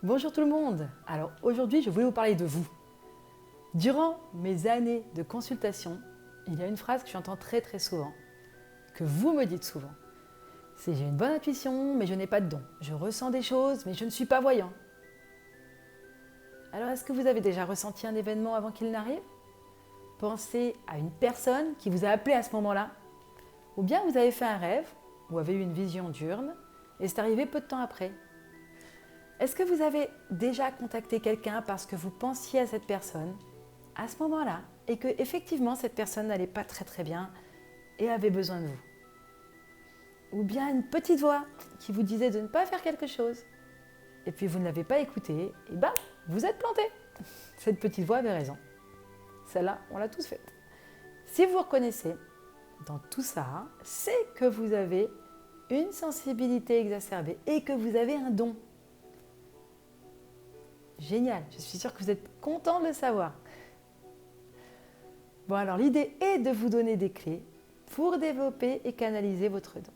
Bonjour tout le monde. Alors aujourd'hui, je voulais vous parler de vous. Durant mes années de consultation, il y a une phrase que j'entends très souvent, que vous me dites souvent. C'est j'ai une bonne intuition, mais je n'ai pas de don. Je ressens des choses, mais je ne suis pas voyant. Alors est-ce que vous avez déjà ressenti un événement avant qu'il n'arrive? Pensez à une personne qui vous a appelé à ce moment-là. Ou bien vous avez fait un rêve, ou avez eu une vision diurne, et c'est arrivé peu de temps après. Est-ce que vous avez déjà contacté quelqu'un parce que vous pensiez à cette personne à ce moment-là et que effectivement cette personne n'allait pas très bien et avait besoin de vous? Ou bien une petite voix qui vous disait de ne pas faire quelque chose et puis vous ne l'avez pas écoutée et bam, vous êtes planté. Cette petite voix avait raison. Celle-là, on l'a tous faite. Si vous vous reconnaissez dans tout ça, c'est que vous avez une sensibilité exacerbée et que vous avez un don. Génial, je suis sûre que vous êtes content de le savoir. Bon, alors l'idée est de vous donner des clés pour développer et canaliser votre don.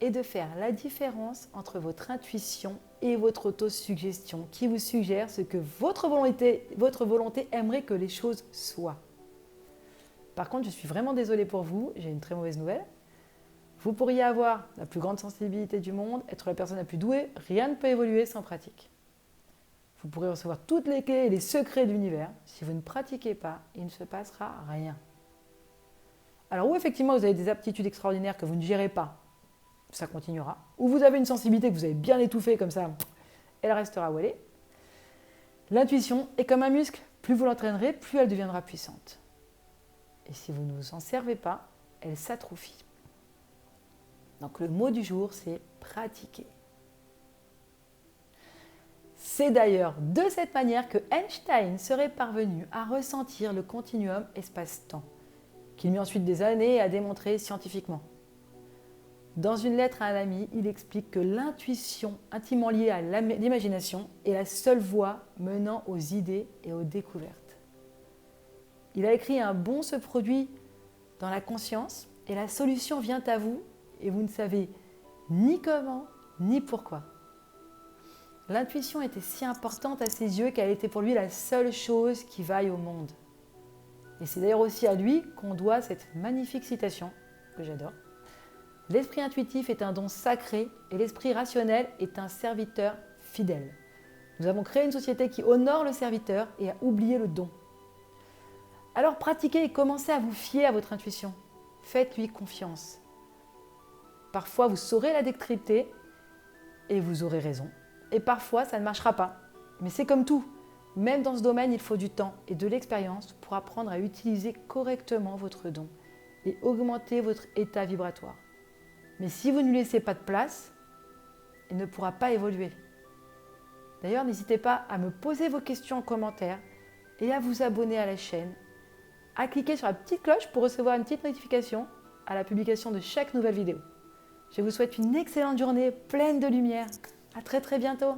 Et de faire la différence entre votre intuition et votre autosuggestion qui vous suggère ce que votre volonté aimerait que les choses soient. Par contre, je suis vraiment désolée pour vous, j'ai une très mauvaise nouvelle. Vous pourriez avoir la plus grande sensibilité du monde, être la personne la plus douée, rien ne peut évoluer sans pratique. Vous pourrez recevoir toutes les clés et les secrets de l'univers. Si vous ne pratiquez pas, il ne se passera rien. Alors, ou effectivement, vous avez des aptitudes extraordinaires que vous ne gérez pas, ça continuera. Ou vous avez une sensibilité que vous avez bien étouffée comme ça, elle restera où elle est. L'intuition est comme un muscle. Plus vous l'entraînerez, plus elle deviendra puissante. Et si vous ne vous en servez pas, elle s'atrophie. Donc le mot du jour, c'est pratiquer. C'est d'ailleurs de cette manière que Einstein serait parvenu à ressentir le continuum espace-temps, qu'il mit ensuite des années à démontrer scientifiquement. Dans une lettre à un ami, il explique que l'intuition, intimement liée à l'imagination, est la seule voie menant aux idées et aux découvertes. Il a écrit: un bon se produit dans la conscience et la solution vient à vous et vous ne savez ni comment ni pourquoi. L'intuition était si importante à ses yeux qu'elle était pour lui la seule chose qui vaille au monde. Et c'est d'ailleurs aussi à lui qu'on doit cette magnifique citation, que j'adore. L'esprit intuitif est un don sacré et l'esprit rationnel est un serviteur fidèle. Nous avons créé une société qui honore le serviteur et a oublié le don. Alors pratiquez et commencez à vous fier à votre intuition. Faites-lui confiance. Parfois vous saurez la décrypter et vous aurez raison. Et parfois, ça ne marchera pas. Mais c'est comme tout. Même dans ce domaine, il faut du temps et de l'expérience pour apprendre à utiliser correctement votre don et augmenter votre état vibratoire. Mais si vous ne lui laissez pas de place, il ne pourra pas évoluer. D'ailleurs, n'hésitez pas à me poser vos questions en commentaire et à vous abonner à la chaîne, à cliquer sur la petite cloche pour recevoir une petite notification à la publication de chaque nouvelle vidéo. Je vous souhaite une excellente journée pleine de lumière. À très bientôt.